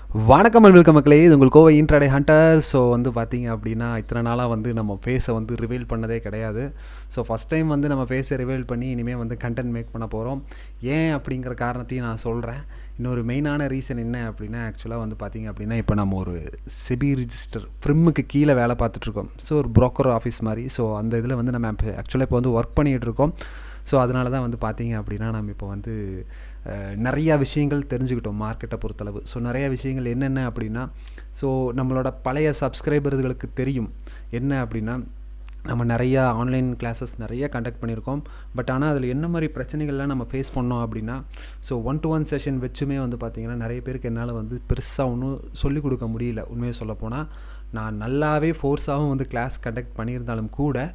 வணக்கம் and welcome மக்களே, இது உங்கள் கோவை இன்ட்ராடே ஹண்டர். ஸோ வந்து பார்த்தீங்க அப்படின்னா, இத்தனை நாளாக வந்து நம்ம ஃபேஸை வந்து ரிவீல் பண்ணதே கிடையாது. ஸோ ஃபஸ்ட் டைம் வந்து நம்ம ஃபேஸை ரிவீல் பண்ணி இனிமேல் வந்து கண்டென்ட் மேக் பண்ண போகிறோம். ஏன் அப்படிங்கிற காரணத்தையும் நான் சொல்கிறேன். இன்னொரு மெயினான ரீசன் என்ன அப்படின்னா, ஆக்சுவலாக வந்து பார்த்திங்க அப்படின்னா, இப்போ நம்ம ஒரு செபி ரிஜிஸ்டர் ஃப்ரிம்முக்கு கீழே வேலை பார்த்துட்ருக்கோம். ஸோ ஒரு ப்ரோக்கர் ஆஃபீஸ் மாதிரி. ஸோ அந்த இதில் வந்து நம்ம ஆக்சுவலாக இப்போ வந்து ஒர்க் பண்ணிகிட்ருக்கோம். ஸோ அதனால தான் வந்து பார்த்திங்க அப்படின்னா, நம்ம இப்போ வந்து நிறையா விஷயங்கள் தெரிஞ்சுக்கிட்டோம் மார்க்கெட்டை பொறுத்தளவு. ஸோ நிறையா விஷயங்கள் என்னென்ன அப்படின்னா, ஸோ நம்மளோட பழைய சப்ஸ்கிரைபர்களுக்கு தெரியும் என்ன அப்படின்னா, நம்ம நிறையா ஆன்லைன் கிளாஸஸ் நிறைய கண்டக்ட் பண்ணியிருக்கோம். பட் ஆனால் அதில் என்ன மாதிரி பிரச்சனைகள்லாம் நம்ம ஃபேஸ் பண்ணோம் அப்படின்னா, ஸோ 1-to-1 செஷன் வச்சுமே வந்து பார்த்திங்கன்னா, நிறைய பேருக்கு என்னால் வந்து பெருசாக ஒன்றும் சொல்லிக் கொடுக்க முடியல. உண்மையை சொல்லப்போனால் நான் நல்லாவே ஃபோர்ஸாகவும் வந்து கிளாஸ் கண்டக்ட் பண்ணியிருந்தாலும் கூட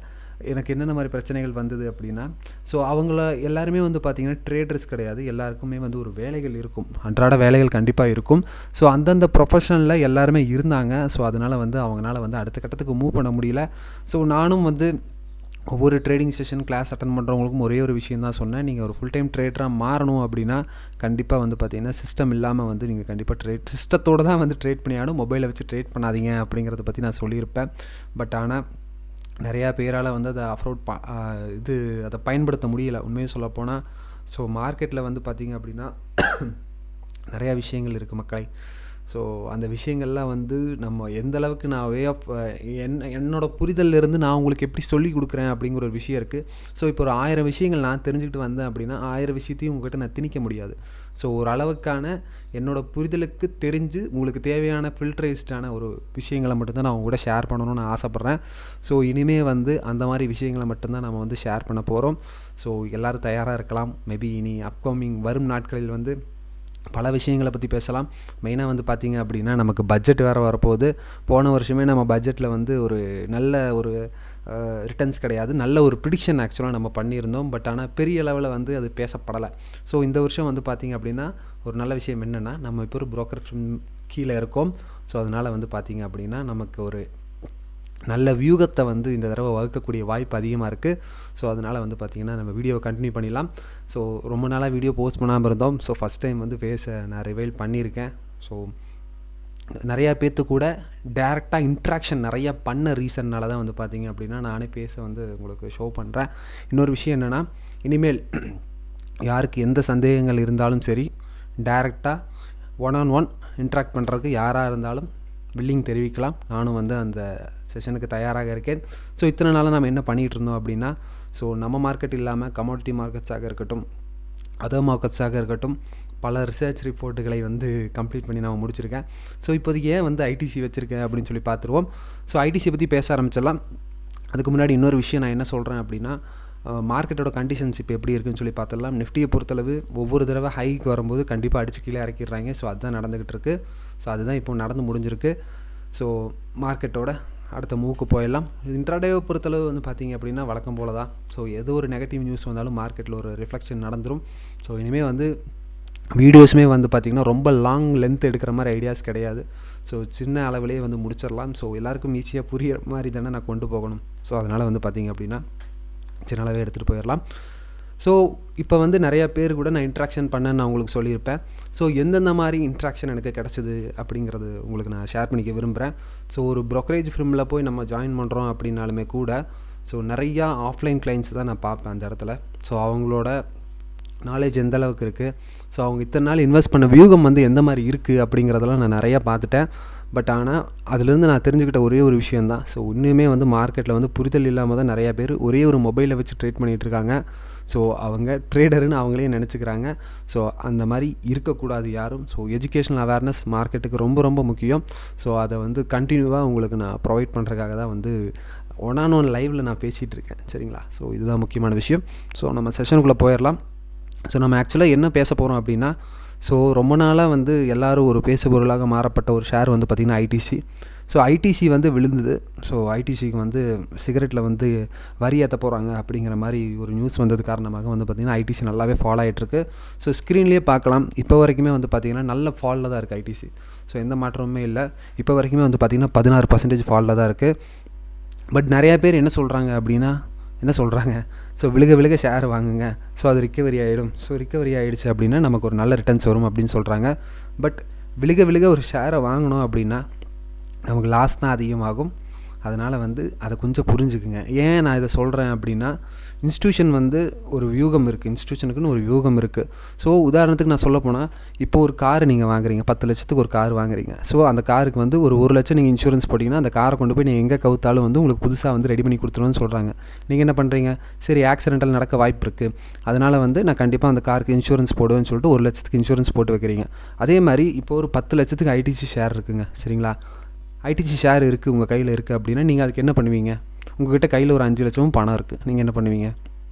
எனக்கு என்னென்ன மாதிரி பிரச்சனைகள் வந்தது அப்படின்னா, ஸோ அவங்கள எல்லாருமே வந்து பார்த்திங்கன்னா ட்ரேடர்ஸ் கிடையாது. எல்லாருக்குமே வந்து ஒரு வேலைகள் இருக்கும், அன்றாட வேலைகள் கண்டிப்பாக இருக்கும். ஸோ அந்தந்த ப்ரொஃபஷனில் எல்லாருமே இருந்தாங்க. ஸோ அதனால் வந்து அவங்களால வந்து அடுத்த கட்டத்துக்கு மூவ் பண்ண முடியல. ஸோ நானும் வந்து ஒவ்வொரு ட்ரேடிங் செஷன் கிளாஸ் அட்டன் பண்ணுறவங்களுக்கும் ஒரே ஒரு விஷயம் தான் சொன்னேன். நீங்கள் ஒரு ஃபுல் டைம் ட்ரேடராக மாறணும் அப்படின்னா கண்டிப்பாக வந்து பார்த்திங்கன்னா சிஸ்டம் இல்லாமல் வந்து நீங்கள் கண்டிப்பாக சிஸ்டத்தோடு தான் வந்து ட்ரேட் பண்ணி ஆகணும். மொபைலை வச்சு ட்ரேட் பண்ணாதீங்க அப்படிங்கிறத பற்றி நான் சொல்லியிருப்பேன். பட் ஆனால் நிறையா பேரால் வந்து அதை அதை பயன்படுத்த முடியலை உண்மையை சொல்லப்போனால். ஸோ மார்க்கெட்டில் வந்து பார்த்திங்க அப்படின்னா நிறையா விஷயங்கள் இருக்குது மக்களே. ஸோ அந்த விஷயங்கள்லாம் வந்து நம்ம எந்த அளவுக்கு நான் வே ஆஃப் என்னோட புரிதலிருந்து நான் உங்களுக்கு எப்படி சொல்லிக் கொடுக்குறேன் அப்படிங்கிற ஒரு விஷயம் இருக்குது. ஸோ இப்போ ஒரு 1000 விஷயங்கள் நான் தெரிஞ்சுக்கிட்டு வந்தேன் அப்படின்னா 1000 விஷயத்தையும் உங்கள்கிட்ட நான் திணிக்க முடியாது. ஸோ ஒரு அளவுக்கான என்னோடய புரிதலுக்கு தெரிஞ்சு உங்களுக்கு தேவையான ஃபில்ட்ரைஸ்டான ஒரு விஷயங்களை மட்டும்தான் நான் உங்கள்கிட்ட ஷேர் பண்ணணும்னு ஆசைப்பட்றேன். ஸோ இனிமேல் வந்து அந்த மாதிரி விஷயங்களை மட்டும்தான் நம்ம வந்து ஷேர் பண்ண போகிறோம். ஸோ எல்லோரும் தயாராக இருக்கலாம். மேபி இனி அப்கமிங் வரும் நாட்களில் வந்து பல விஷயங்களை பற்றி பேசலாம். மெயினாக வந்து பார்த்திங்க அப்படின்னா, நமக்கு பட்ஜெட் வேறு வரப்போகுது. போன வருஷமே நம்ம பட்ஜெட்டில் வந்து ஒரு நல்ல ஒரு ரிட்டர்ன்ஸ் கிடையாது. நல்ல ஒரு ப்ரிடிக்ஷன் ஆக்சுவலாக நம்ம பண்ணியிருந்தோம். பட் ஆனால் பெரிய லெவலில் வந்து அது பேசப்படலை. ஸோ இந்த வருஷம் வந்து பார்த்திங்க அப்படின்னா ஒரு நல்ல விஷயம் என்னென்னா, நம்ம இப்போ ஒரு புரோக்கர் கீழே இருக்கோம். ஸோ அதனால் வந்து பார்த்திங்க அப்படின்னா நமக்கு ஒரு நல்ல வியூகத்தை வந்து இந்த தடவை வகுக்கக்கூடிய வாய்ப்பு அதிகமாக இருக்குது. ஸோ அதனால் வந்து பார்த்திங்கன்னா நம்ம வீடியோவை கண்டினியூ பண்ணிடலாம். ஸோ ரொம்ப நாளாக வீடியோ போஸ்ட் பண்ணாமல் இருந்தோம். ஸோ ஃபஸ்ட் டைம் வந்து ஃபேஸை நான் ரிவீல் பண்ணியிருக்கேன். ஸோ நிறையா பேர்த்து கூட டேரெக்டாக இன்ட்ராக்ஷன் நிறையா பண்ண ரீசன்னால் தான் வந்து பார்த்திங்க அப்படின்னா நானே ஃபேஸை வந்து உங்களுக்கு ஷோ பண்ணுறேன். இன்னொரு விஷயம் என்னென்னா, இனிமேல் யாருக்கு எந்த சந்தேகங்கள் இருந்தாலும் சரி, டேரெக்டாக 1-on-1 இன்ட்ராக்ட் பண்ணுறதுக்கு யாராக இருந்தாலும் வில்லிங் தெரிவிக்கலாம். நானும் வந்து அந்த செஷனுக்கு தயாராக இருக்கேன். ஸோ இத்தனை நாளாக நம்ம என்ன பண்ணிகிட்டு இருந்தோம் அப்படின்னா, ஸோ நம்ம மார்க்கெட் இல்லாமல் கமாடிட்டி மார்க்கெட்ஸாக இருக்கட்டும், அதர் மார்க்கெட்ஸாக இருக்கட்டும், பல ரிசர்ச் ரிப்போர்ட்டுகளை வந்து கம்ப்ளீட் பண்ணி நான் முடிச்சிருக்கேன். ஸோ இப்போதைக்கு ஏன் வந்து ஐடிசி வச்சுருக்கேன் அப்படின்னு சொல்லி பார்த்துருவோம். ஸோ ஐடிசி பற்றி பேச ஆரம்பிச்சிடலாம். அதுக்கு முன்னாடி இன்னொரு விஷயம் நான் என்ன சொல்கிறேன் அப்படின்னா, மார்க்கெட்டோட கண்டிஷன்ஸ் இப்போ எப்படி இருக்குன்னு சொல்லி பார்த்துடலாம். நிஃப்டியை பொறுத்தளவு ஒவ்வொரு தடவை ஹைக்கு வரும்போது கண்டிப்பாக அடிச்சு கீழே இறக்கிடுறாங்க. ஸோ அதுதான் நடந்துக்கிட்டு இருக்குது. ஸோ அதுதான் இப்போ நடந்து முடிஞ்சிருக்கு. ஸோ மார்க்கெட்டோட அடுத்த மூவுக்கு போயிடலாம். இன்ட்ராடேவை பொறுத்தளவு வந்து பார்த்திங்க அப்படின்னா வழக்கம் போல தான். ஸோ எது ஒரு நெகட்டிவ் நியூஸ் வந்தாலும் மார்க்கெட்டில் ஒரு ரிஃப்ளெக்ஷன் நடந்துடும். ஸோ இனிமேல் வந்து வீடியோஸுமே வந்து பார்த்திங்கன்னா ரொம்ப லாங் லென்த் எடுக்கிற மாதிரி ஐடியாஸ் கிடையாது. ஸோ சின்ன அளவிலே வந்து முடிச்சிடலாம். ஸோ எல்லாருக்கும் ஈஸியாக புரிகிற மாதிரி தானே நான் கொண்டு போகணும். ஸோ அதனால் வந்து பார்த்திங்க அப்படின்னா சின்ன அளவே எடுத்துகிட்டு போயிடலாம். ஸோ இப்போ வந்து நிறையா பேர் கூட நான் இன்ட்ராக்ஷன் பண்ணேன்னு நான் உங்களுக்கு சொல்லியிருப்பேன். ஸோ எந்தெந்த மாதிரி இன்ட்ராக்ஷன் எனக்கு கிடச்சிது அப்படிங்கிறது உங்களுக்கு நான் ஷேர் பண்ணிக்க விரும்புகிறேன். ஸோ ஒரு ப்ரோக்கரேஜ் ஃபிர்மில் போய் நம்ம ஜாயின் பண்ணுறோம் அப்படின்னாலுமே கூட, ஸோ நிறையா ஆஃப்லைன் கிளைண்ட்ஸ் தான் நான் பார்ப்பேன் அந்த இடத்துல. ஸோ அவங்களோட நாலேஜ் எந்த அளவுக்கு இருக்குது, ஸோ அவங்க இத்தனை நாள் இன்வெஸ்ட் பண்ண வியூகம் வந்து எந்த மாதிரி இருக்குது அப்படிங்கிறதெல்லாம் நான் நிறையா பார்த்துட்டேன். பட் ஆனால் அதுலேருந்து நான் தெரிஞ்சுக்கிட்ட ஒரே ஒரு விஷயந்தான். ஸோ இன்னுமே வந்து மார்க்கெட்டில் வந்து புரிதல் இல்லாமல் தான் நிறையா பேர் ஒரே ஒரு மொபைலை வச்சு ட்ரேட் பண்ணிகிட்டு இருக்காங்க. ஸோ அவங்க ட்ரேடருன்னு அவங்களே நினச்சிக்கிறாங்க. ஸோ அந்த மாதிரி இருக்கக்கூடாது யாரும். ஸோ எஜுகேஷனல் அவேர்னஸ் மார்க்கெட்டுக்கு ரொம்ப ரொம்ப முக்கியம். ஸோ அதை வந்து கண்டினியூவாக உங்களுக்கு நான் ப்ரொவைட் பண்ணுறதுக்காக தான் வந்து 1-on-1 லைவில் நான் பேசிகிட்டு இருக்கேன். சரிங்களா? ஸோ இதுதான் முக்கியமான விஷயம். ஸோ நம்ம செஷனுக்குள்ளே போயிடலாம். ஸோ நம்ம ஆக்சுவலாக என்ன பேச போகிறோம் அப்படின்னா, ஸோ ரொம்ப நாளாக வந்து எல்லோரும் ஒரு பேசுபொருளாக மாறப்பட்ட ஒரு ஷேர் வந்து பார்த்திங்கன்னா ஐடிசி. ஸோ ஐடிசி வந்து விழுந்தது. ஸோ ஐடிசிக்கு வந்து சிகரெட்டில் வந்து வரி ஏற்ற போகிறாங்க அப்படிங்கிற மாதிரி ஒரு நியூஸ் வந்தது காரணமாக வந்து பார்த்திங்கன்னா ஐடிசி நல்லாவே ஃபால் ஆகிட்டுருக்கு. ஸோ ஸ்க்ரீன்லேயே பார்க்கலாம். இப்போ வரைக்குமே வந்து பார்த்திங்கன்னா நல்ல ஃபாலில் தான் இருக்குது ஐடிசி. ஸோ எந்த மாற்றமுமே இல்லை. இப்போ வரைக்குமே வந்து பார்த்திங்கன்னா 16% ஃபாலில் தான் இருக்குது. பட் நிறையா பேர் என்ன சொல்கிறாங்க அப்படின்னா, என்ன சொல்கிறாங்க, ஸோ விழுக ஷேர் வாங்குங்க, ஸோ அது ரிக்கவரி ஆகிடும். ஸோ ரிக்கவரி ஆகிடுச்சு அப்படின்னா நமக்கு ஒரு நல்ல ரிட்டர்ன்ஸ் வரும் அப்படின்னு சொல்கிறாங்க. பட் விழுக விழுக ஒரு ஷேரை வாங்கினோம் அப்படின்னா நமக்கு லாஸ் தான் அதிகமாகும். அதனால் வந்து அதை கொஞ்சம் புரிஞ்சுக்குங்க. ஏன் நான் இதை சொல்கிறேன் அப்படின்னா, இன்ஸ்டியூஷன் வந்து ஒரு வியூகம் இருக்குது, இன்ஸ்டியூஷனுக்குன்னு ஒரு வியூகம் இருக்குது. ஸோ உதாரணத்துக்கு நான் சொல்ல போனால், இப்போ ஒரு கார் நீங்கள் வாங்குறீங்க, 10 லட்சத்துக்கு ஒரு கார் வாங்குறீங்க. ஸோ அந்த காருக்கு வந்து ஒரு 1 லட்சம் நீங்கள் இன்சூரன்ஸ் போட்டிங்கன்னா அந்த காரை கொண்டு போய் நீங்கள் எங்கே கவுத்தாலும் வந்து உங்களுக்கு புதுசாக வந்து ரெடி பண்ணி கொடுத்துருவோன்னு சொல்கிறாங்க. நீங்கள் என்ன பண்ணுறீங்க, சரி ஆக்சிடென்டல் நடக்க வாய்ப்பு இருக்குது, அதனால் வந்து நான் கண்டிப்பாக அந்த காருக்கு இன்சூரன்ஸ் போடுவேன்னு சொல்லிட்டு 1 லட்சத்துக்கு இன்சூரன்ஸ் போட்டு வைக்கிறீங்க. அதே மாதிரி இப்போ ஒரு 10 லட்சத்துக்கு ஐடிசி ஷேர் இருக்குங்க, சரிங்களா? ஐடிசி ஷேர் இருக்குது, உங்கள் கையில் இருக்குது அப்படின்னா நீங்கள் அதுக்கு என்ன பண்ணுவீங்க? உங்கள்கிட்ட கையில் ஒரு 5 லட்சமும் பணம் இருக்குது, நீங்கள் என்ன பண்ணுவீங்க?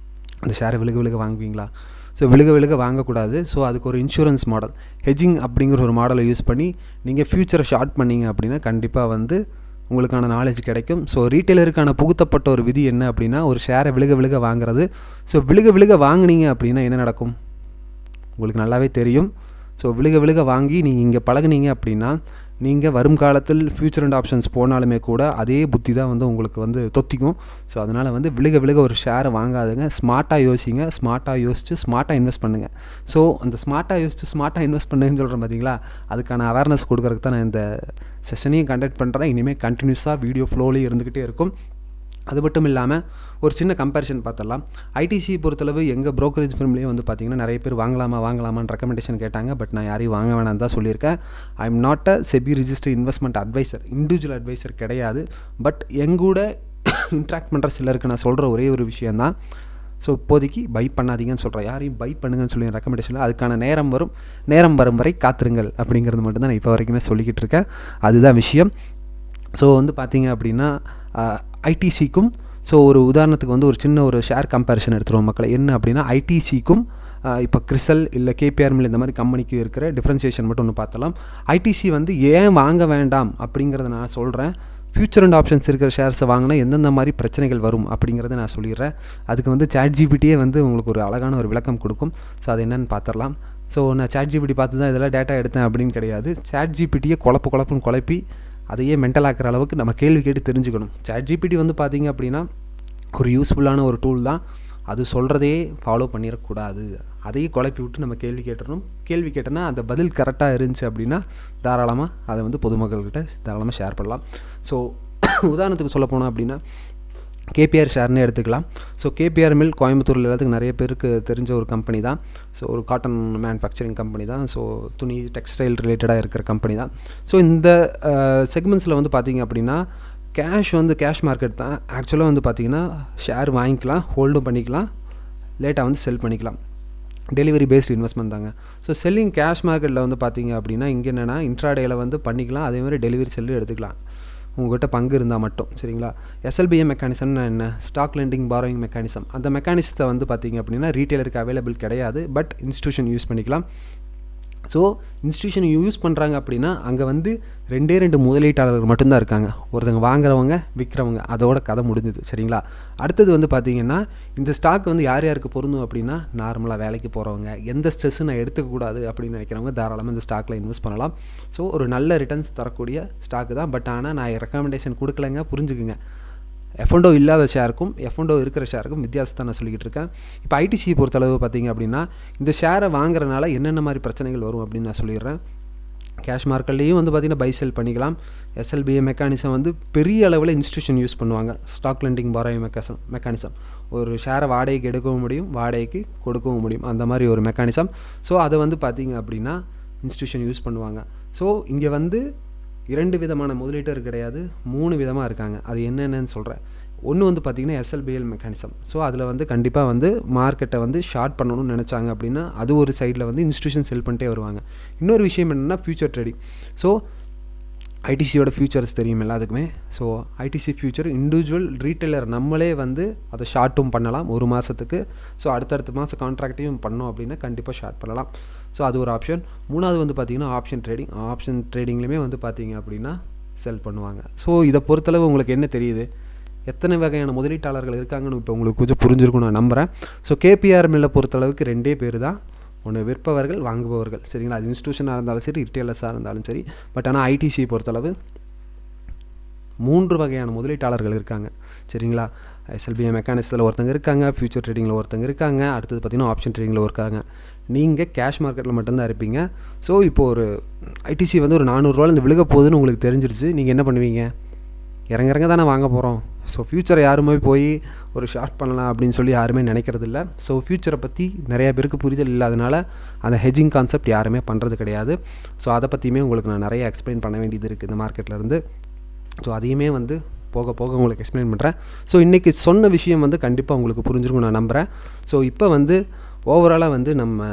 அந்த ஷேரை விழுக விழுக வாங்குவீங்களா? ஸோ விழுக விழுக வாங்கக்கூடாது. ஸோ அதுக்கு ஒரு இன்சூரன்ஸ் மாடல், ஹெஜிங் அப்படிங்கிற ஒரு மாடலை யூஸ் பண்ணி நீங்கள் ஃப்யூச்சரை ஷார்ட் பண்ணிங்க அப்படின்னா கண்டிப்பாக வந்து உங்களுக்கான நாலேஜ் கிடைக்கும். ஸோ ரீட்டெயிலருக்கான புகுத்தப்பட்ட ஒரு விதி என்ன அப்படின்னா, ஒரு ஷேரை விழுக விழுக வாங்குறது. ஸோ விழுக விழுக வாங்கினீங்க அப்படின்னா என்ன நடக்கும் உங்களுக்கு நல்லாவே தெரியும். ஸோ விழுக விழுக வாங்கி நீங்கள் இங்கே பழகுனீங்க அப்படின்னா நீங்கள் வரும் காலத்தில் ஃபியூச்சர் அண்ட் ஆப்ஷன்ஸ் போனாலுமே கூட அதே புத்தி தான் வந்து உங்களுக்கு வந்து தொத்திக்கும். ஸோ அதனால் வந்து விழுக விழுக ஒரு ஷேரை வாங்காதுங்க, ஸ்மார்ட்டாக யோசிங்க, ஸ்மார்ட்டாக யோசித்து ஸ்மார்ட்டாக இன்வெஸ்ட் பண்ணுங்கள். ஸோ அந்த ஸ்மார்ட்டாக யோசித்து ஸ்மார்ட்டாக இன்வெஸ்ட் பண்ணுங்கன்னு சொல்கிறேன் பார்த்தீங்களா, அதுக்கான அவேர்னஸ் கொடுக்குறதுக்கு தான் நான் இந்த செஷனையும் கண்டக்ட் பண்ணுறேன். இனிமேல் கண்டினியூஸாக வீடியோ ஃப்ளோலேயே இருந்துக்கிட்டே இருக்கும். அது மட்டும் இல்லாமல் ஒரு சின்ன கம்பேரிஷன் பார்த்துடலாம். ஐடிசி பொறுத்தளவு எங்கள் ப்ரோக்கரேஜ் ஃபிர்ம்லேயே வந்து பார்த்திங்கன்னா நிறைய பேர் வாங்கலாமான்னு ரெக்கமெண்டேஷன் கேட்டாங்க. பட் நான் யாரையும் வாங்க வேணாம் தான் சொல்லியிருக்கேன். I am not a SEBI registered investment advisor, individual advisor கிடையாது. பட் எங்கூட இன்ட்ராக்ட் பண்ணுற சிலருக்கு நான் சொல்கிற ஒரே ஒரு விஷயந்தான், ஸோ இப்போதைக்கு பை பண்ணாதீங்கன்னு சொல்கிறேன். யாரையும் பை பண்ணுங்கன்னு சொல்லி ரெக்கமெண்டேஷனில் அதுக்கான நேரம் வரும் வரை காத்திருங்கள் அப்படிங்கிறது மட்டும்தான் நான் இப்போ வரைக்குமே சொல்லிக்கிட்டு இருக்கேன். அதுதான் விஷயம். ஸோ வந்து பார்த்திங்க அப்படின்னா ஐடிசிக்கும், ஸோ ஒரு உதாரணத்துக்கு வந்து ஒரு சின்ன ஒரு ஷேர் கம்பேரிஷன் எடுத்துருவோம் மக்களை. என்ன அப்படின்னா ஐடிசிக்கும் இப்போ கிறிசல் இல்லை கேபிஆர் மில் இந்த மாதிரி கம்பெனிக்கு இருக்கிற டிஃப்ரென்சியேஷன் மட்டும் ஒன்று பார்த்தலாம். ஐடிசி வந்து ஏன் வாங்க வேண்டாம் அப்படிங்கிறத நான் சொல்கிறேன். ஃபியூச்சர் அண்ட் ஆப்ஷன்ஸ் இருக்கிற ஷேர்ஸை வாங்கினா எந்தெந்த மாதிரி பிரச்சனைகள் வரும் அப்படிங்கிறத நான் சொல்லிடுறேன். அதுக்கு வந்து ChatGPTயே வந்து உங்களுக்கு ஒரு அழகான ஒரு விளக்கம் கொடுக்கும். ஸோ அது என்னென்னு பார்த்துடலாம். ஸோ நான் ChatGPT பார்த்து தான் இதெல்லாம் டேட்டா எடுத்தேன் அப்படின்னு கிடையாது. ChatGPTயே குழப்புன்னு குழப்பி அதையே மென்டல் ஆக்கிற அளவுக்கு நம்ம கேள்வி கேட்டு தெரிஞ்சுக்கணும். ChatGPT வந்து பார்த்திங்க அப்படின்னா ஒரு யூஸ்ஃபுல்லான ஒரு டூல் தான். அது சொல்கிறதே ஃபாலோ பண்ணிடக்கூடாது, அதையே குழப்பி விட்டு நம்ம கேள்வி கேட்டுறணும். கேள்வி கேட்டோன்னா அந்த பதில் கரெக்டாக இருந்துச்சு அப்படின்னா தாராளமாக அதை வந்து பொதுமக்கள்கிட்ட தாராளமாக ஷேர் பண்ணலாம். ஸோ உதாரணத்துக்கு சொல்ல போனோம் அப்படின்னா கேபிஆர் ஷேர்னே எடுத்துக்கலாம். ஸோ கேபிஆர் மில் கோயம்புத்தூரில் எல்லாத்துக்கு நிறைய பேருக்கு தெரிஞ்ச ஒரு கம்பெனி தான். ஸோ ஒரு காட்டன் மேனுஃபேக்சரிங் கம்பெனி தான். ஸோ துணி டெக்ஸ்டைல் ரிலேட்டடாக இருக்கிற கம்பெனி தான். ஸோ இந்த செக்மெண்ட்ஸில் வந்து பார்த்திங்க அப்படின்னா கேஷ் மார்க்கெட் தான். ஆக்சுவலாக வந்து பார்த்திங்கன்னா ஷேர் வாங்கிக்கலாம், ஹோல்டும் பண்ணிக்கலாம், லேட்டாக வந்து செல் பண்ணிக்கலாம். டெலிவரி பேஸ்ட் இன்வெஸ்ட்மெண்ட் தாங்க. ஸோ செல்லிங் கேஷ் மார்க்கெட்டில் வந்து பார்த்திங்க அப்படின்னா இங்கே என்னென்னா இன்ட்ராடேயில் வந்து பண்ணிக்கலாம், அதேமாதிரி டெலிவரி செல்லு எடுத்துக்கலாம் உங்கள்கிட்ட பங்கு இருந்தால் மட்டும், சரிங்களா? SLBM மெக்கானிசம்னா என்ன? Stock lending borrowing mechanism. அந்த மெக்கானிசத்தை வந்து பார்த்திங்க அப்படின்னா ரீட்டெயிலருக்கு அவைலபிள் கிடையாது, பட் இன்ஸ்டியூஷன் யூஸ் பண்ணிக்கலாம். ஸோ இன்ஸ்டியூஷன் யூஸ் பண்ணுறாங்க அப்படின்னா அங்கே வந்து 2 முதலீட்டாளர்கள் மட்டும்தான் இருக்காங்க. ஒருத்தங்க வாங்குறவங்க, விற்கிறவங்க, அதோட கதை முடிஞ்சுது, சரிங்களா? அடுத்தது வந்து பார்த்திங்கன்னா இந்த ஸ்டாக் வந்து யாருக்கு பொருந்தும் அப்படின்னா நார்மலாக வேலைக்கு போகிறவங்க, எந்த ஸ்ட்ரெஸ்ஸும் நான் எடுத்துக்கக்கூடாது அப்படின்னு நினைக்கிறவங்க தாராளமாக இந்த ஸ்டாக்கில் இன்வெஸ்ட் பண்ணலாம். ஸோ ஒரு நல்ல ரிட்டர்ன்ஸ் தரக்கூடிய ஸ்டாக்கு தான். பட் ஆனால் நான் ரெக்கமெண்டேஷன் கொடுக்கலைங்க, புரிஞ்சுக்குங்க. F&O இல்லாத ஷேருக்கும் F&O இருக்கிற ஷேருக்கும் வித்தியாசத்தை நான் சொல்லிக்கிட்டு இருக்கேன். இப்போ ஐடிசி பொறுத்தளவு பார்த்திங்க அப்படின்னா இந்த ஷேரை வாங்குறதுனால என்னென்ன மாதிரி பிரச்சனைகள் வரும் அப்படின்னு நான் சொல்லிடுறேன். கேஷ் மார்க்கெட்லேயும் வந்து பார்த்திங்கன்னா பை செல் பண்ணிக்கலாம். SLBM மெக்கானிசம் வந்து பெரிய அளவில் இன்ஸ்டியூஷன் யூஸ் பண்ணுவாங்க. Stock lending borrowing mechanism. ஒரு ஷேரை வாடகைக்கு எடுக்கவும் முடியும், வாடகைக்கு கொடுக்கவும் முடியும், அந்த மாதிரி ஒரு மெக்கானிசம். ஸோ அதை வந்து பார்த்திங்க அப்படின்னா இன்ஸ்டியூஷன் யூஸ் பண்ணுவாங்க. ஸோ இங்கே வந்து 2 விதமான முதலீட்டர் கிடையாது, 3 விதமாக இருக்காங்க. அது என்னென்னு சொல்கிறேன். ஒன்று வந்து பார்த்திங்கன்னா SLBL மெக்கானிசம். ஸோ அதில் வந்து கண்டிப்பாக வந்து மார்க்கெட்டை வந்து ஷார்ட் பண்ணணும்னு நினச்சாங்க அப்படின்னா அது ஒரு சைடில் வந்து இன்ஸ்டியூஷன் செல் பண்ணிட்டே வருவாங்க. இன்னொரு விஷயம் என்னென்னா ஃபியூச்சர் ட்ரேடிங். ஸோ ஐடிசியோட ஃபியூச்சர்ஸ் தெரியும் எல்லாத்துக்குமே. So ITC future individual retailer நம்மளே வந்து அதை ஷார்ட்டும் பண்ணலாம் 1 மாதத்துக்கு. ஸோ அடுத்தடுத்த மாதம் கான்ட்ராக்டையும் பண்ணோம் அப்படின்னா கண்டிப்பாக ஷார்ட் பண்ணலாம். ஸோ அது ஒரு ஆப்ஷன். 3வது வந்து பார்த்திங்கன்னா ஆப்ஷன் ட்ரேடிங்லேயுமே வந்து பார்த்திங்க அப்படின்னா செல் பண்ணுவாங்க. ஸோ இதை பொறுத்தளவு உங்களுக்கு என்ன தெரியுது, எத்தனை வகையான முதலீட்டாளர்கள் இருக்காங்கன்னு இப்போ உங்களுக்கு கொஞ்சம் புரிஞ்சிருக்கும் நான் நம்புகிறேன். ஸோ கேபிஆர் மில்லை பொறுத்தளவுக்கு 2 பேர் தான். ஒன்று விற்பவர்கள், வாங்குபவர்கள், சரிங்களா? அது இன்ஸ்டியூஷனாக இருந்தாலும் சரி, ரிட்டெயிலர்ஸாக இருந்தாலும் சரி. பட் ஆனால் ஐடிசி பொறுத்தளவு 3 வகையான முதலீட்டாளர்கள் இருக்காங்க, சரிங்களா? SLBM மெக்கானிக்ஸில் ஒருத்தங்க இருக்காங்க, ஃபியூச்சர் ட்ரேடிங்கில் ஒருத்தங்க இருக்காங்க, அடுத்தது பார்த்திங்கன்னா ஆப்ஷன் ட்ரேடிங்கில் இருக்காங்க. நீங்கள் கேஷ் மார்க்கெட்டில் மட்டும்தான் இருப்பீங்க. ஸோ இப்போது ஒரு ITC வந்து ஒரு 400 ரூபாயிலேருந்து விழுக போகுதுன்னு உங்களுக்கு தெரிஞ்சிருச்சு. நீங்கள் என்ன பண்ணுவீங்க? இறங்க தானே வாங்க போகிறோம். ஸோ ஃப்யூச்சரை யாருமே போய் ஒரு ஷார்ட் பண்ணலாம் அப்படின்னு சொல்லி யாருமே நினைக்கிறதில்ல. ஸோ ஃப்யூச்சரை பற்றி நிறையா பேருக்கு புரிதல் இல்லாதனால அந்த ஹெஜிங் கான்செப்ட் யாருமே பண்ணுறது கிடையாது. ஸோ அதை பற்றியுமே உங்களுக்கு நான் நிறைய எக்ஸ்பிளைன் பண்ண வேண்டியது இருக்குது இந்த மார்க்கெட்லேருந்து. ஸோ அதையுமே வந்து போக போக உங்களுக்கு எக்ஸ்பிளைன் பண்ணுறேன். ஸோ இன்றைக்கி சொன்ன விஷயம் வந்து கண்டிப்பாக உங்களுக்கு புரிஞ்சிருக்கும் நான் நம்புகிறேன். ஸோ இப்போ வந்து ஓவராலாக வந்து நம்ம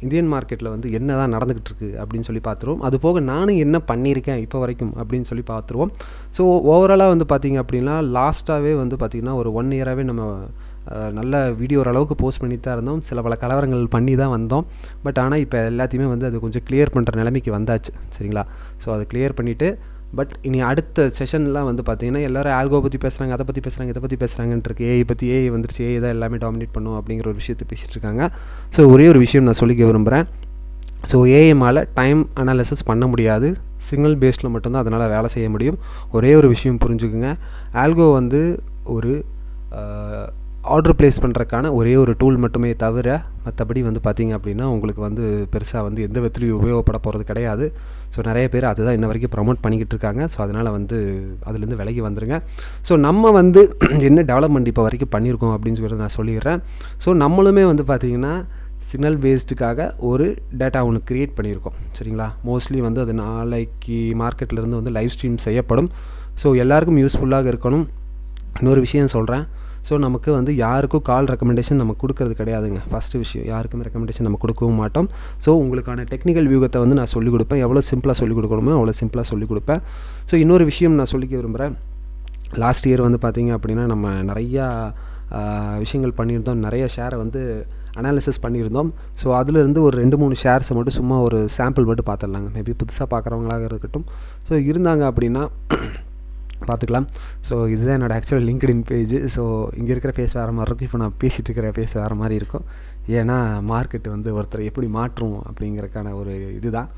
இந்தியன் மார்க்கெட்டில் வந்து என்ன தான் நடந்துக்கிட்டு இருக்குது அப்படின்னு சொல்லி பார்த்துருவோம். அது போக நானும் என்ன பண்ணியிருக்கேன் இப்போ வரைக்கும் அப்படின்னு சொல்லி பார்த்துருவோம். ஸோ ஓவராலாக வந்து பார்த்திங்க அப்படின்னா லாஸ்ட்டாகவே வந்து பார்த்திங்கன்னா ஒரு 1 இயராகவே நம்ம நல்ல வீடியோ ஓரளவுக்கு போஸ்ட் பண்ணி தான் இருந்தோம். சில பல கலவரங்கள் பண்ணி தான் வந்தோம். பட் ஆனால் இப்போ எல்லாத்தையுமே வந்து அது கொஞ்சம் கிளியர் பண்ணுற நிலைமைக்கு வந்தாச்சு. சரிங்களா? ஸோ அதை கிளியர் பண்ணிவிட்டு பட் இனி அடுத்த செஷன்லாம் வந்து பார்த்திங்கன்னா எல்லோரும் ஆல்கோ பற்றி பேசுகிறாங்க, அதை பற்றி பேசுகிறாங்க, இதை பற்றி பேசுகிறாங்கன்ட்டு ஏஐ பற்றி ஏஐ வந்துருச்சு, ஏஐ தான் எல்லாமே டாமினேட் பண்ணும் அப்படிங்கிற ஒரு விஷயத்தை பேசிகிட்டு இருக்காங்க. ஸோ ஒரே ஒரு விஷயம் நான் சொல்லிக்க விரும்புகிறேன். ஸோ ஏஐமால் டைம் அனாலிசிஸ் பண்ண முடியாது, சிக்னல் பேஸ்டில் மட்டும்தான் அதனால் வேலை செய்ய முடியும். ஒரே ஒரு விஷயம் புரிஞ்சுக்குங்க, ஆல்கோ வந்து ஒரு ஆர்டர் ப்ளேஸ் பண்ணுறதுக்கான ஒரே ஒரு டூல் மட்டுமே தவிர மற்றபடி வந்து பார்த்திங்க அப்படின்னா உங்களுக்கு வந்து பெருசாக வந்து எந்த விதத்துலையும் உபயோகப்பட போகிறது கிடையாது. ஸோ நிறைய பேர் அதுதான் இன்ன வரைக்கும் ப்ரமோட் பண்ணிக்கிட்டு இருக்காங்க. ஸோ அதனால் வந்து அதுலேருந்து விலகி வந்துடுங்க. ஸோ நம்ம வந்து என்ன டெவலப்மெண்ட் இப்போ வரைக்கும் பண்ணியிருக்கோம் அப்படின்னு சொல்லி நான் சொல்லிடுறேன். ஸோ நம்மளுமே வந்து பார்த்திங்கன்னா சிக்னல் பேஸ்டுக்காக ஒரு டேட்டா ஒன்று க்ரியேட் பண்ணியிருக்கோம். சரிங்களா? மோஸ்ட்லி வந்து அது நாளைக்கு மார்க்கெட்லேருந்து வந்து லைவ் ஸ்ட்ரீம் செய்யப்படும். ஸோ எல்லாருக்கும் யூஸ்ஃபுல்லாக இருக்கணும். இன்னொரு விஷயம் சொல்கிறேன். ஸோ நமக்கு வந்து யாருக்கும் கால் ரெக்கமெண்டேஷன் நம்ம கொடுக்கறது கிடையாதுங்க. ஃபஸ்ட்டு விஷயம், யாருக்குமே ரெக்கமெண்டேஷன் நம்ம கொடுக்கவும் மாட்டோம். ஸோ உங்களுக்கான டெக்னிக்கல் வியூகத்தை வந்து நான் சொல்லிக் கொடுப்பேன். எவ்வளோ சிம்பிளாக சொல்லிக் கொடுக்கணுமோ அவ்வளோ சிம்பிளாக சொல்லிக் கொடுப்பேன். ஸோ இன்னொரு விஷயம் நான் சொல்லிக்க விரும்புகிறேன். லாஸ்ட் இயர் வந்து பார்த்திங்க அப்படின்னா நம்ம நிறையா விஷயங்கள் பண்ணியிருந்தோம். நிறைய ஷேரை வந்து அனாலிசிஸ் பண்ணியிருந்தோம். ஸோ அதிலிருந்து ஒரு 2-3 ஷேர்ஸை மட்டும் சும்மா ஒரு சாம்பிள் மட்டும் பார்த்துடலாங்க. மேபி புதுசாக பார்க்குறவங்களாக இருக்கட்டும். ஸோ இருந்தாங்க அப்படின்னா பார்த்துக்கலாம். ஸோ இதுதான் என்னோடய ஆக்சுவல் லிங்க்டின் பேஜ். ஸோ இங்கே இருக்கிற ஃபேஸ் வேறு மாதிரி இருக்கும், இப்போ நான் பேசிகிட்டு இருக்கிற ஃபேஸ் வேறு மாதிரி இருக்கும். ஏன்னா மார்க்கெட்டு வந்து ஒருத்தர் எப்படி மாற்றும் அப்படிங்கிறக்கான ஒரு இதுதான்.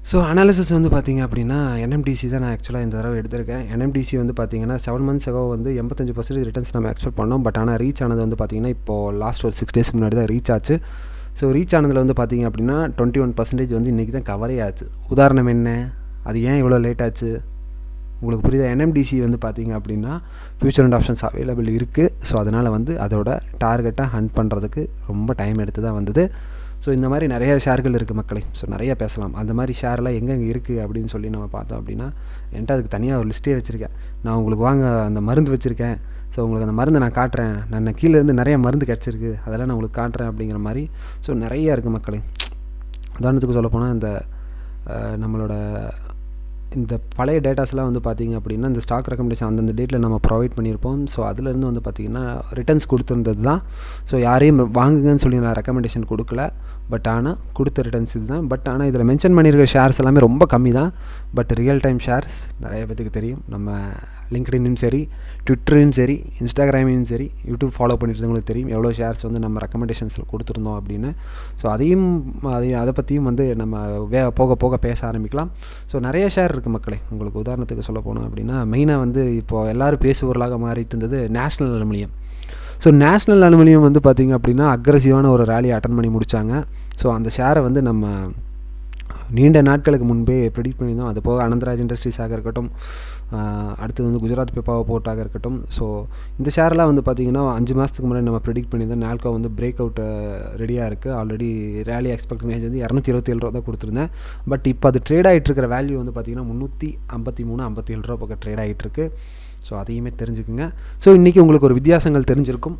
ஸோ அனாலிசிஸ் வந்து பார்த்திங்க அப்படின்னா NMDC தான் நான் ஆக்சுவலாக இந்த தடவை எடுத்திருக்கேன். NMDC வந்து பார்த்திங்கன்னா 7 months ago வந்து 85% ரிட்டர்ன்ஸ் நம்ம எக்ஸ்பெக்ட் பண்ணோம். பட் ஆனால் ரீச் ஆனது வந்து பார்த்திங்கன்னா இப்போது லாஸ்ட் ஒரு 6 days முன்னாடி தான் ரீச் ஆச்சு. ஸோ ரீச் ஆனதில் வந்து பார்த்திங்க அப்படின்னா 21% வந்து இன்றைக்கி தான் கவரே ஆச்சு. உதாரணம் என்ன, அது ஏன் இவ்வளோ லேட் ஆச்சு உங்களுக்கு புரியுதா? NMDC வந்து பார்த்திங்க அப்படின்னா ஃபியூச்சர் அண்ட் ஆப்ஷன்ஸ் அவைலபிள் இருக்குது. ஸோ அதனால் வந்து அதோட டார்கெட்டை ஹண்ட் பண்ணுறதுக்கு ரொம்ப டைம் எடுத்து தான் வந்தது. ஸோ இந்த மாதிரி நிறைய ஷேர்கள் இருக்குது மக்களே. ஸோ நிறைய பேசலாம். அந்த மாதிரி ஷேர்லாம் எங்கெங்கே இருக்குது அப்படின்னு சொல்லி நம்ம பார்த்தோம் அப்படின்னா என்கிட்ட அதுக்கு தனியாக ஒரு லிஸ்ட்டே வச்சுருக்கேன். நான் உங்களுக்கு வாங்க அந்த மருந்து வச்சுருக்கேன். ஸோ உங்களுக்கு அந்த மருந்தை நான் காட்டுறேன். நான் கீழேருந்து நிறைய மருந்து கிடச்சிருக்கு, அதெல்லாம் நான் உங்களுக்கு காட்டுறேன் அப்படிங்கிற மாதிரி. ஸோ நிறையா இருக்குது மக்களே. உதாரணத்துக்கு சொல்லப்போனால் இந்த நம்மளோட இந்த பழைய டேட்டாஸ்லாம் வந்து பார்த்திங்க அப்படின்னா இந்த ஸ்டாக் ரெக்கமெண்டேஷன் அந்தந்த டேட்டில் நம்ம ப்ரொவைட் பண்ணியிருப்போம். ஸோ அதுலேருந்து வந்து பார்த்திங்கன்னா ரிட்டர்ன்ஸ் கொடுத்துருந்தது தான். ஸோ யாரையும் வாங்குங்கன்னு சொல்லி நான் ரெக்கமெண்டேஷன் கொடுக்கல. பட் ஆனால் கொடுத்த ரிட்டர்ன்ஸ் இது தான். பட் ஆனால் இதில் மென்ஷன் பண்ணியிருக்கிற ஷேர்ஸ் எல்லாமே ரொம்ப கம்மி தான். பட் ரியல் டைம் ஷேர்ஸ் நிறைய பேத்துக்கு தெரியும். நம்ம லிங்க்டினும் சரி, ட்விட்டரும் சரி, இன்ஸ்டாகிராமையும் சரி, யூடியூப் ஃபாலோ பண்ணிட்டு இருந்தவங்களுக்கு தெரியும் எவ்வளோ ஷேர்ஸ் வந்து நம்ம ரெக்கமெண்டேஷன்ஸில் கொடுத்துருந்தோம் அப்படின்னு. ஸோ அதை பற்றியும் வந்து நம்ம போக போக பேச ஆரம்பிக்கலாம். ஸோ நிறைய ஷேர் இருக்குது மக்களே. உங்களுக்கு உதாரணத்துக்கு சொல்ல போனோம் அப்படின்னா மெயினாக வந்து இப்போது எல்லோரும் பேசுபொருளாக மாறிட்டு இருந்தது national aluminium. So national aluminium வந்து பார்த்திங்க அப்படின்னா அக்ரெசிவான ஒரு ரேலியை அட்டன் பண்ணி முடித்தாங்க. ஸோ அந்த ஷேரை வந்து நம்ம நீண்ட நாட்களுக்கு முன்பே ப்ரெடிக்ட் பண்ணியிருந்தோம். அது போக அனந்தராஜ் இண்டஸ்ட்ரீஸாக இருக்கட்டும், அடுத்தது வந்து குஜராத் பெப்பாவை போர்ட்டாக இருக்கட்டும். ஸோ இந்த ஷேர்லாம் வந்து பார்த்திங்கன்னா 5 மாதத்துக்கு முன்னாடி நம்ம ப்ரெடிக்ட் பண்ணியிருந்தோம். நால்கோ வந்து பிரேக் அவுட் ரெடியாக இருக்குது. ஆல்ரெடி ரேலி எக்ஸ்பெக்டிங் ரேஞ்ச் வந்து 227 ரூபா தான் கொடுத்துருந்தேன். பட் இப்போ அது ட்ரேட் ஆகிட்டு இருக்கிற வேல்யூ வந்து பார்த்திங்கன்னா 353-57 ரூபா பக்கம் ட்ரேட் ஆகிட்டுருக்கு. ஸோ அதையுமே தெரிஞ்சுக்குங்க. ஸோ இன்றைக்கி உங்களுக்கு ஒரு வித்தியாசங்கள் தெரிஞ்சிருக்கும்.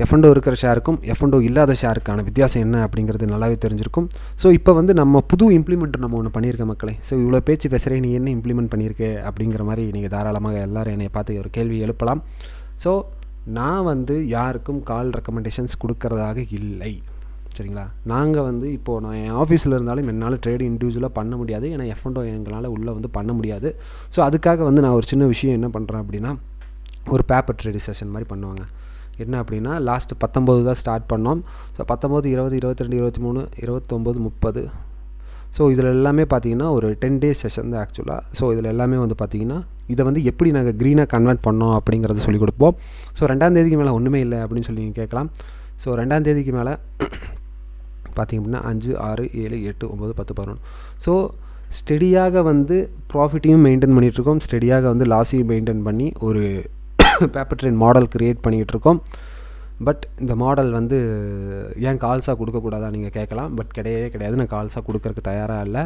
F&O இருக்கிற ஷேருக்கும் F&O இல்லாத ஷேருக்கான வித்தியாசம் என்ன அப்படிங்கிறது நல்லாவே தெரிஞ்சிருக்கும். ஸோ இப்போ வந்து நம்ம புது இம்ப்ளிமெண்ட் நம்ம ஒன்று பண்ணியிருக்க மக்களே. ஸோ இவ்வளோ பேச்சு பேசுகிறேன், நீ என்ன இம்ப்ளிமெண்ட் பண்ணியிருக்க அப்படிங்கிற மாதிரி நீங்கள் தாராளமாக எல்லோரும் என்னை பார்த்து ஒரு கேள்வி எழுப்பலாம். ஸோ நான் வந்து யாருக்கும் கால் ரெக்கமெண்டேஷன்ஸ் கொடுக்கறதாக இல்லை. சரிங்களா? நாங்கள் வந்து இப்போது நான் என் ஆஃபீஸில் இருந்தாலும் என்னால் ட்ரேடு இண்டிவிஜுவலாக பண்ண முடியாது. ஏன்னா F&O எங்களால் உள்ளே வந்து பண்ண முடியாது. ஸோ அதுக்காக வந்து நான் ஒரு சின்ன விஷயம் என்ன பண்ணுறேன் அப்படின்னா ஒரு பேப்பர் ட்ரேடு செஷன் மாதிரி பண்ணுவாங்க. என்ன அப்படின்னா லாஸ்ட்டு 19 தான் ஸ்டார்ட் பண்ணோம். ஸோ 19, 20, 22, 23, 29, 30. ஸோ இதில் எல்லாமே பார்த்திங்கன்னா ஒரு 10 days செஷன் தான் ஆக்சுவலாக. ஸோ இதில் எல்லாமே வந்து பார்த்திங்கன்னா இதை வந்து எப்படி நாங்கள் க்ரீனாக கன்வெர்ட் பண்ணோம் அப்படிங்கிறத சொல்லிக் கொடுப்போம். ஸோ 2ஆம் தேதிக்கு மேலே ஒன்றுமே இல்லை அப்படின்னு சொல்லி நீங்கள் கேட்கலாம். ஸோ 2ஆம் தேதிக்கு மேலே பார்த்திங்க அப்படின்னா 5, 6, 7, 8, 9, 10, 11. ஸோ ஸ்டெடியாக வந்து ப்ராஃபிட்டையும் மெயின்டைன் பண்ணிகிட்ருக்கோம், ஸ்டெடியாக வந்து லாஸையும் மெயின்டைன் பண்ணி ஒரு பேப்பர் ட்ரெயின் மாடல் க்ரியேட் பண்ணிகிட்ருக்கோம். பட் இந்த மாடல் வந்து ஏன் கால்ஸாக கொடுக்கக்கூடாதா நீங்கள் கேட்கலாம். பட் கிடையாது, நான் கால்ஸாக கொடுக்கறதுக்கு தயாராக இல்லை.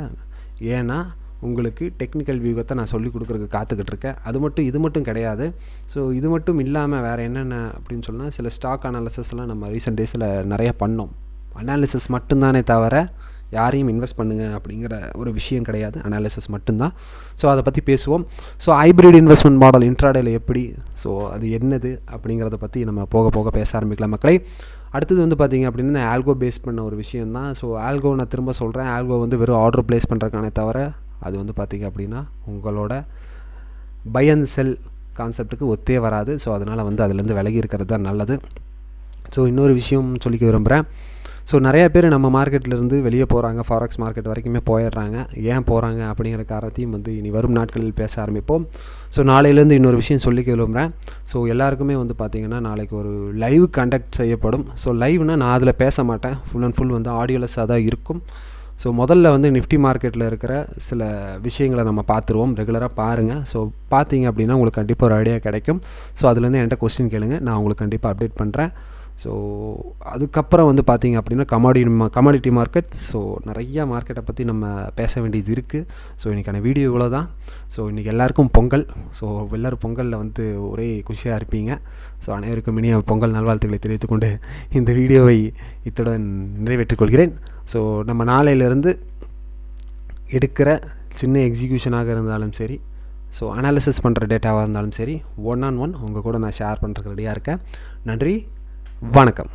ஏன்னா உங்களுக்கு டெக்னிக்கல் வியூகத்தை நான் சொல்லிக் கொடுக்குறதுக்கு காத்துக்கிட்டு இருக்கேன். இது மட்டும் கிடையாது. ஸோ இது மட்டும் இல்லாமல் வேறு என்னென்ன அப்படின்னு சொன்னால், சில ஸ்டாக் அனாலிசிஸ்லாம் நம்ம ரீசெண்ட் டேஸில் நிறையா பண்ணோம். அனாலிசிஸ் மட்டும்தானே தவிர யாரையும் இன்வெஸ்ட் பண்ணுங்க அப்படிங்கிற ஒரு விஷயம் கிடையாது, அனாலிசிஸ் மட்டும்தான். ஸோ அதை பற்றி பேசுவோம். ஸோ ஹைப்ரிட் இன்வெஸ்ட்மெண்ட் மாடல் இன்ட்ராடேல எப்படி, ஸோ அது என்னது அப்படிங்கிறத பற்றி நம்ம போக போக பேச ஆரம்பிக்கலாம் மக்களை. அடுத்தது வந்து பார்த்திங்க அப்படின்னா இந்த ஆல்கோ பேஸ் பண்ண ஒரு விஷயம் தான். ஸோ ஆல்கோ நான் திரும்ப சொல்கிறேன், ஆல்கோ வந்து வெறும் ஆர்டர் ப்ளேஸ் பண்ணுறதுக்கானே தவிர அது வந்து பார்த்திங்க அப்படின்னா உங்களோட பை அண்ட் செல் கான்செப்ட்டுக்கு ஒத்தே வராது. ஸோ அதனால் வந்து அதுலேருந்து விலகி இருக்கிறது தான் நல்லது. ஸோ இன்னொரு விஷயம் சொல்லிக்க விரும்புகிறேன். ஸோ நிறையா பேர் நம்ம மார்க்கெட்லேருந்து வெளியே போகிறாங்க, ஃபாரெக்ஸ் மார்க்கெட் வரைக்குமே போயிடுறாங்க. ஏன் போகிறாங்க அப்படிங்கிற காரணத்தையும் வந்து இனி வரும் நாட்களில் பேச ஆரம்பிப்போம். ஸோ நாளையிலேருந்து இன்னொரு விஷயம் சொல்லிக்க விரும்புகிறேன். ஸோ எல்லாருக்குமே வந்து பார்த்திங்கன்னா நாளைக்கு ஒரு லைவ் கண்டக்ட் செய்யப்படும். ஸோ லைவ்னால் நான் அதில் பேச மாட்டேன், ஃபுல் அண்ட் ஃபுல் வந்து ஆடியோலெஸ்ஸாக தான் இருக்கும். ஸோ முதல்ல வந்து நிஃப்டி மார்க்கெட்டில் இருக்கிற சில விஷயங்களை நம்ம பார்த்துருவோம், ரெகுலராக பாருங்கள். ஸோ பார்த்தீங்க அப்படின்னா உங்களுக்கு கண்டிப்பாக ஒரு ஐடியா கிடைக்கும். ஸோ அதுலேருந்து என்கிட்ட கொஸ்டின் கேளுங்க, நான் உங்களுக்கு கண்டிப்பாக அப்டேட் பண்ணுறேன். ஸோ அதுக்கப்புறம் வந்து பார்த்திங்க அப்படின்னா கமாடிட்டி மார்க்கெட். ஸோ நிறையா மார்க்கெட்டை பற்றி நம்ம பேச வேண்டியது இருக்குது. ஸோ இன்றைக்கான வீடியோ இவ்வளோ தான். ஸோ இன்றைக்கி எல்லாருக்கும் பொங்கல். ஸோ எல்லோரும் பொங்கலில் வந்து ஒரே குஷியாக இருப்பீங்க. ஸோ அனைவருக்கும் இனிய பொங்கல் நல்வாழ்த்துக்களை தெரிவித்துக்கொண்டு இந்த வீடியோவை இத்துடன் நிறைவேற்றிக் கொள்கிறேன். ஸோ நம்ம நாளையிலேருந்து எடுக்கிற சின்ன எக்ஸிக்யூஷனாக இருந்தாலும் சரி, ஸோ அனாலிசிஸ் பண்ணுற டேட்டாவாக இருந்தாலும் சரி, 1-on-1 உங்கள் கூட நான் ஷேர் பண்ணுறதுக்கு ரெடியாக இருக்கேன். நன்றி, வணக்கம்.